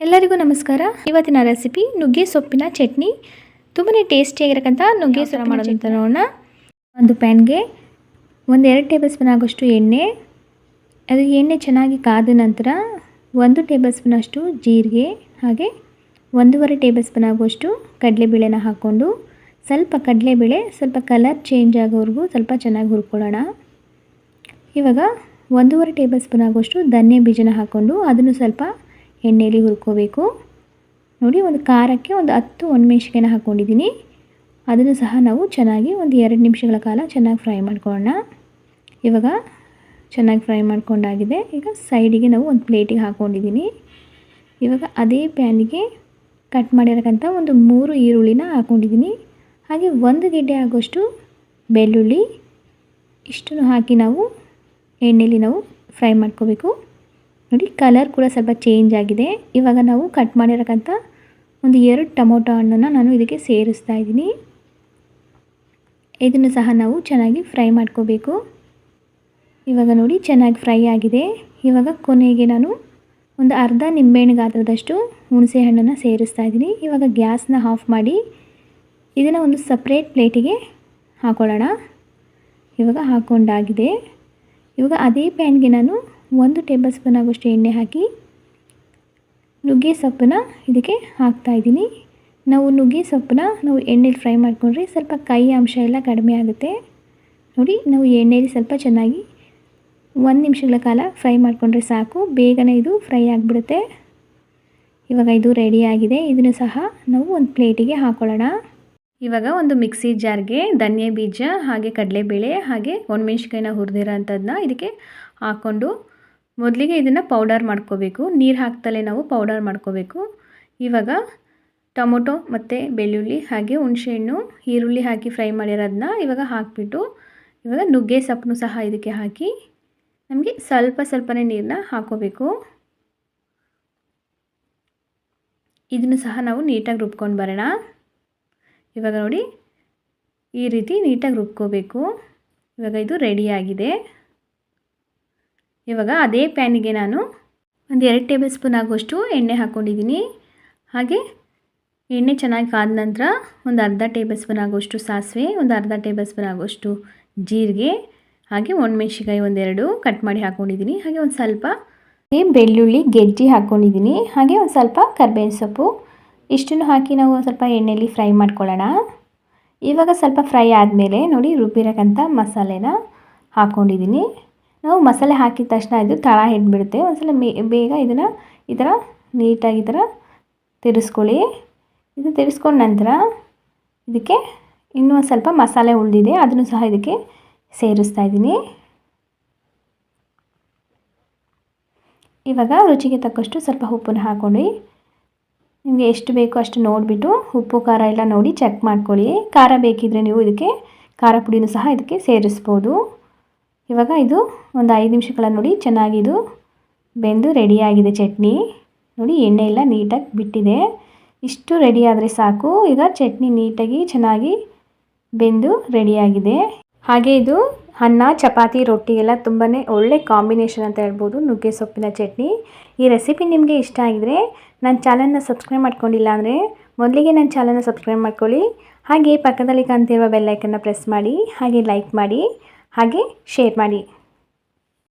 ಎಲ್ಲರಿಗೂ ನಮಸ್ಕಾರ. ಇವತ್ತಿನ ರೆಸಿಪಿ ನುಗ್ಗೆ ಸೊಪ್ಪಿನ ಚಟ್ನಿ. ತುಂಬಾ ಟೇಸ್ಟಿಯಾಗಿರಕ್ಕಂಥ ನುಗ್ಗೆ ಸೊಪ್ಪು ಮಾಡೋದಂತ ನೋಡೋಣ. ಒಂದು ಪ್ಯಾನ್ಗೆ 1-2 ಟೇಬಲ್ ಸ್ಪೂನ್ ಆಗೋಷ್ಟು ಎಣ್ಣೆ, ಅದು ಎಣ್ಣೆ ಚೆನ್ನಾಗಿ ಕಾದ ನಂತರ 1 ಟೇಬಲ್ ಸ್ಪೂನ್ ಅಷ್ಟು ಜೀರಿಗೆ, ಹಾಗೆ 1.5 ಟೇಬಲ್ ಸ್ಪೂನ್ ಆಗೋಷ್ಟು ಕಡಲೆಬೇಳೆನ ಹಾಕ್ಕೊಂಡು ಸ್ವಲ್ಪ ಕಡಲೆಬೇಳೆ ಸ್ವಲ್ಪ ಕಲರ್ ಚೇಂಜ್ ಆಗೋವರೆಗೂ ಸ್ವಲ್ಪ ಚೆನ್ನಾಗಿ ಹುರ್ಕೊಳ್ಳೋಣ. ಇವಾಗ 1.5 ಟೇಬಲ್ ಸ್ಪೂನ್ ಆಗೋಷ್ಟು ಧನಿಯಾ ಬೀಜನ ಹಾಕ್ಕೊಂಡು ಅದನ್ನು ಸ್ವಲ್ಪ ಎಣ್ಣೆಯಲ್ಲಿ ಹುರ್ಕೋಬೇಕು. ನೋಡಿ, ಒಂದು ಖಾರಕ್ಕೆ ಒಂದು 10 ಒಣಮೆಣಸಿನಕಾಯಿನ ಹಾಕ್ಕೊಂಡಿದ್ದೀನಿ. ಅದನ್ನು ಸಹ ನಾವು ಚೆನ್ನಾಗಿ ಒಂದು 2 ನಿಮಿಷಗಳ ಕಾಲ ಚೆನ್ನಾಗಿ ಫ್ರೈ ಮಾಡ್ಕೊಳ್ಳೋಣ. ಇವಾಗ ಚೆನ್ನಾಗಿ ಫ್ರೈ ಮಾಡ್ಕೊಂಡಾಗಿದೆ. ಈಗ ಸೈಡಿಗೆ ನಾವು ಒಂದು ಪ್ಲೇಟಿಗೆ ಹಾಕ್ಕೊಂಡಿದ್ದೀನಿ. ಇವಾಗ ಅದೇ ಪ್ಯಾನಿಗೆ ಕಟ್ ಮಾಡಿರೋಕ್ಕಂಥ ಒಂದು 3 ಈರುಳ್ಳಿನ ಹಾಕ್ಕೊಂಡಿದ್ದೀನಿ. ಹಾಗೆ 1 ಗೆಡ್ಡೆ ಆಗೋಷ್ಟು ಬೆಳ್ಳುಳ್ಳಿ, ಇಷ್ಟನ್ನು ಹಾಕಿ ನಾವು ಎಣ್ಣೆಯಲ್ಲಿ ನಾವು ಫ್ರೈ ಮಾಡ್ಕೋಬೇಕು. ನೋಡಿ, ಕಲರ್ ಕೂಡ ಸ್ವಲ್ಪ ಚೇಂಜ್ ಆಗಿದೆ. ಇವಾಗ ನಾವು ಕಟ್ ಮಾಡಿರೋಕ್ಕಂಥ ಒಂದು 2 ಟೊಮೊಟೊ ಹಣ್ಣನ್ನು ನಾನು ಇದಕ್ಕೆ ಸೇರಿಸ್ತಾ ಇದ್ದೀನಿ. ಇದನ್ನು ಸಹ ನಾವು ಚೆನ್ನಾಗಿ ಫ್ರೈ ಮಾಡ್ಕೋಬೇಕು. ಇವಾಗ ನೋಡಿ ಚೆನ್ನಾಗಿ ಫ್ರೈ ಆಗಿದೆ. ಇವಾಗ ಕೊನೆಗೆ ನಾನು ಒಂದು ಅರ್ಧ ನಿಂಬೆಹಣ್ಣು ಗಾತ್ರದಷ್ಟು ಹುಣಸೆ ಹಣ್ಣನ್ನು ಸೇರಿಸ್ತಾ ಇದ್ದೀನಿ. ಇವಾಗ ಗ್ಯಾಸ್ನ ಆಫ್ ಮಾಡಿ ಇದನ್ನು ಒಂದು ಸಪ್ರೇಟ್ ಪ್ಲೇಟಿಗೆ ಹಾಕೊಳ್ಳೋಣ. ಇವಾಗ ಹಾಕ್ಕೊಂಡಾಗಿದೆ. ಇವಾಗ ಅದೇ ಪ್ಯಾನ್ಗೆ ನಾನು 1 ಟೇಬಲ್ ಸ್ಪೂನ್ ಆಗೋಷ್ಟು ಎಣ್ಣೆ ಹಾಕಿ ನುಗ್ಗೆ ಸೊಪ್ಪನ್ನ ಇದಕ್ಕೆ ಹಾಕ್ತಾಯಿದ್ದೀನಿ. ನಾವು ನುಗ್ಗೆ ಸೊಪ್ಪನ್ನ ನಾವು ಎಣ್ಣೆಲಿ ಫ್ರೈ ಮಾಡಿಕೊಂಡ್ರೆ ಸ್ವಲ್ಪ ಕೈ ಅಂಶ ಎಲ್ಲ ಕಡಿಮೆ ಆಗುತ್ತೆ. ನೋಡಿ, ನಾವು ಎಣ್ಣೆಯಲ್ಲಿ ಸ್ವಲ್ಪ ಚೆನ್ನಾಗಿ 1 ನಿಮಿಷಗಳ ಕಾಲ ಫ್ರೈ ಮಾಡಿಕೊಂಡ್ರೆ ಸಾಕು, ಬೇಗನೆ ಇದು ಫ್ರೈ ಆಗಿಬಿಡುತ್ತೆ. ಇವಾಗ ಇದು ರೆಡಿಯಾಗಿದೆ. ಇದನ್ನು ಸಹ ನಾವು ಒಂದು ಪ್ಲೇಟಿಗೆ ಹಾಕ್ಕೊಳ್ಳೋಣ. ಇವಾಗ ಒಂದು ಮಿಕ್ಸಿ ಜಾರ್ಗೆ ಧನಿಯಾ ಬೀಜ, ಹಾಗೆ ಕಡಲೆಬೇಳೆ, ಹಾಗೆ ಒಣಮೆಣ್ಸಿಕಾಯಿನ ಹುರಿದಿರೋ ಅಂಥದ್ದನ್ನ ಇದಕ್ಕೆ ಹಾಕ್ಕೊಂಡು ಮೊದಲಿಗೆ ಇದನ್ನು ಪೌಡರ್ ಮಾಡ್ಕೋಬೇಕು. ನೀರು ಹಾಕ್ತಲೇ ನಾವು ಪೌಡರ್ ಮಾಡ್ಕೋಬೇಕು. ಇವಾಗ ಟೊಮೊಟೊ ಮತ್ತು ಬೆಳ್ಳುಳ್ಳಿ ಹಾಗೆ ಹುಣಸೆಹಣ್ಣು, ಈರುಳ್ಳಿ ಹಾಕಿ ಫ್ರೈ ಮಾಡಿರೋದನ್ನ ಇವಾಗ ಹಾಕಿಬಿಟ್ಟು ಇವಾಗ ನುಗ್ಗೆ ಸೊಪ್ಪನ್ನು ಸಹ ಇದಕ್ಕೆ ಹಾಕಿ ನಮಗೆ ಸ್ವಲ್ಪನೇ ನೀರನ್ನ ಹಾಕೋಬೇಕು. ಇದನ್ನು ಸಹ ನಾವು ನೀಟಾಗಿ ರುಬ್ಕೊಂಡು ಬರೋಣ. ಇವಾಗ ನೋಡಿ, ಈ ರೀತಿ ನೀಟಾಗಿ ರುಬ್ಕೋಬೇಕು. ಇವಾಗ ಇದು ರೆಡಿಯಾಗಿದೆ. ಇವಾಗ ಅದೇ ಪ್ಯಾನಿಗೆ ನಾನು ಒಂದು 2 ಟೇಬಲ್ ಸ್ಪೂನ್ ಆಗೋಷ್ಟು ಎಣ್ಣೆ ಹಾಕ್ಕೊಂಡಿದ್ದೀನಿ. ಹಾಗೆ ಎಣ್ಣೆ ಚೆನ್ನಾಗಿ ಕಾದ ನಂತರ ಒಂದು ಅರ್ಧ ಟೇಬಲ್ ಸ್ಪೂನ್ ಆಗೋಷ್ಟು ಸಾಸಿವೆ, ಒಂದು ಅರ್ಧ ಟೇಬಲ್ ಸ್ಪೂನ್ ಆಗೋಷ್ಟು ಜೀರಿಗೆ, ಹಾಗೆ ಒಣಮೆಣ್ಸಿಕಾಯಿ 1-2 ಕಟ್ ಮಾಡಿ ಹಾಕ್ಕೊಂಡಿದ್ದೀನಿ. ಹಾಗೆ ಒಂದು ಸ್ವಲ್ಪ ಬೆಳ್ಳುಳ್ಳಿ ಗೆಜ್ಜಿ ಹಾಕ್ಕೊಂಡಿದ್ದೀನಿ. ಹಾಗೆ ಒಂದು ಸ್ವಲ್ಪ ಕರಿಬೇವಿನ ಸೊಪ್ಪು, ಇಷ್ಟನ್ನು ಹಾಕಿ ನಾವು ಒಂದು ಸ್ವಲ್ಪ ಎಣ್ಣೆಯಲ್ಲಿ ಫ್ರೈ ಮಾಡ್ಕೊಳ್ಳೋಣ. ಇವಾಗ ಸ್ವಲ್ಪ ಫ್ರೈ ಆದಮೇಲೆ ನೋಡಿ, ರುಬ್ಬಿರೋಕ್ಕಂಥ ಮಸಾಲೆನ ಹಾಕ್ಕೊಂಡಿದ್ದೀನಿ. ನಾವು ಮಸಾಲೆ ಹಾಕಿದ ತಕ್ಷಣ ಇದು ತಳ ಹಿಡಿದ್ಬಿಡುತ್ತೆ. ಒಂದ್ಸಲ ಬೇಗ ಇದನ್ನು ಈ ಥರ ನೀಟಾಗಿ ಈ ಥರ ತಿರ್ಸ್ಕೊಳ್ಳಿ. ಇದು ತಿರ್ಸ್ಕೊಂಡ ನಂತರ ಇದಕ್ಕೆ ಇನ್ನೂ ಒಂದು ಸ್ವಲ್ಪ ಮಸಾಲೆ ಉಳಿದಿದೆ, ಅದನ್ನು ಸಹ ಇದಕ್ಕೆ ಸೇರಿಸ್ತಾ ಇದ್ದೀನಿ. ಇವಾಗ ರುಚಿಗೆ ತಕ್ಕಷ್ಟು ಸ್ವಲ್ಪ ಉಪ್ಪನ್ನು ಹಾಕ್ಕೊಂಡು ನಿಮಗೆ ಎಷ್ಟು ಬೇಕೋ ಅಷ್ಟು ನೋಡಿಬಿಟ್ಟು ಉಪ್ಪು ಖಾರ ಎಲ್ಲ ನೋಡಿ ಚೆಕ್ ಮಾಡ್ಕೊಳ್ಳಿ. ಖಾರ ಬೇಕಿದ್ದರೆ ನೀವು ಇದಕ್ಕೆ ಖಾರ ಪುಡಿನೂ ಸಹ ಇದಕ್ಕೆ ಸೇರಿಸ್ಬೋದು. ಇವಾಗ ಇದು ಒಂದು 5 ನಿಮಿಷಗಳ ನೋಡಿ ಚೆನ್ನಾಗಿದು ಬೆಂದು ರೆಡಿಯಾಗಿದೆ ಚಟ್ನಿ. ನೋಡಿ, ಎಣ್ಣೆ ಎಲ್ಲ ನೀಟಾಗಿ ಬಿಟ್ಟಿದೆ. ಇಷ್ಟು ರೆಡಿ ಆದರೆ ಸಾಕು. ಈಗ ಚಟ್ನಿ ನೀಟಾಗಿ ಚೆನ್ನಾಗಿ ಬೆಂದು ರೆಡಿಯಾಗಿದೆ. ಹಾಗೆ ಇದು ಅನ್ನ, ಚಪಾತಿ, ರೊಟ್ಟಿಗೆಲ್ಲ ತುಂಬಾ ಒಳ್ಳೆ ಕಾಂಬಿನೇಷನ್ ಅಂತ ಹೇಳ್ಬೋದು, ನುಗ್ಗೆ ಸೊಪ್ಪಿನ ಚಟ್ನಿ. ಈ ರೆಸಿಪಿ ನಿಮಗೆ ಇಷ್ಟ ಆಗಿದರೆ ನನ್ನ ಚಾನಲ್ನ ಸಬ್ಸ್ಕ್ರೈಬ್ ಮಾಡ್ಕೊಂಡಿಲ್ಲ ಅಂದರೆ ಮೊದಲಿಗೆ ನನ್ನ ಚಾನಲ್ನ ಸಬ್ಸ್ಕ್ರೈಬ್ ಮಾಡ್ಕೊಳ್ಳಿ. ಹಾಗೆ ಪಕ್ಕದಲ್ಲಿ ಕಾಣ್ತಿರುವ ಬೆಲ್ ಐಕನ್ನ ಪ್ರೆಸ್ ಮಾಡಿ, ಹಾಗೆ ಲೈಕ್ ಮಾಡಿ, ಹಾಗೆ ಶೇರ್ ಮಾಡಿ.